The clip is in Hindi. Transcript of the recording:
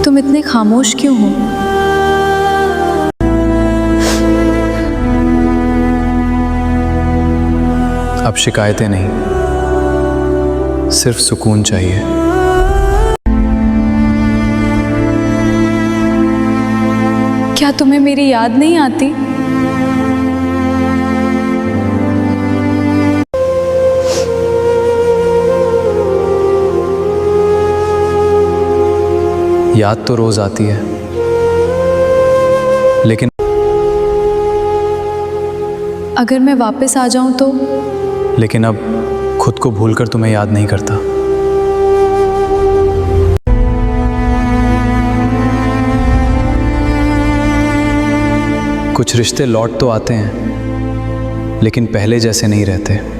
तुम इतने खामोश क्यों हो? अब शिकायतें नहीं, सिर्फ सुकून चाहिए। क्या तुम्हें मेरी याद नहीं आती? याद तो रोज आती है, लेकिन अगर मैं वापस आ जाऊं तो? लेकिन अब खुद को भूलकर तुम्हें याद नहीं करता। कुछ रिश्ते लौट तो आते हैं, लेकिन पहले जैसे नहीं रहते।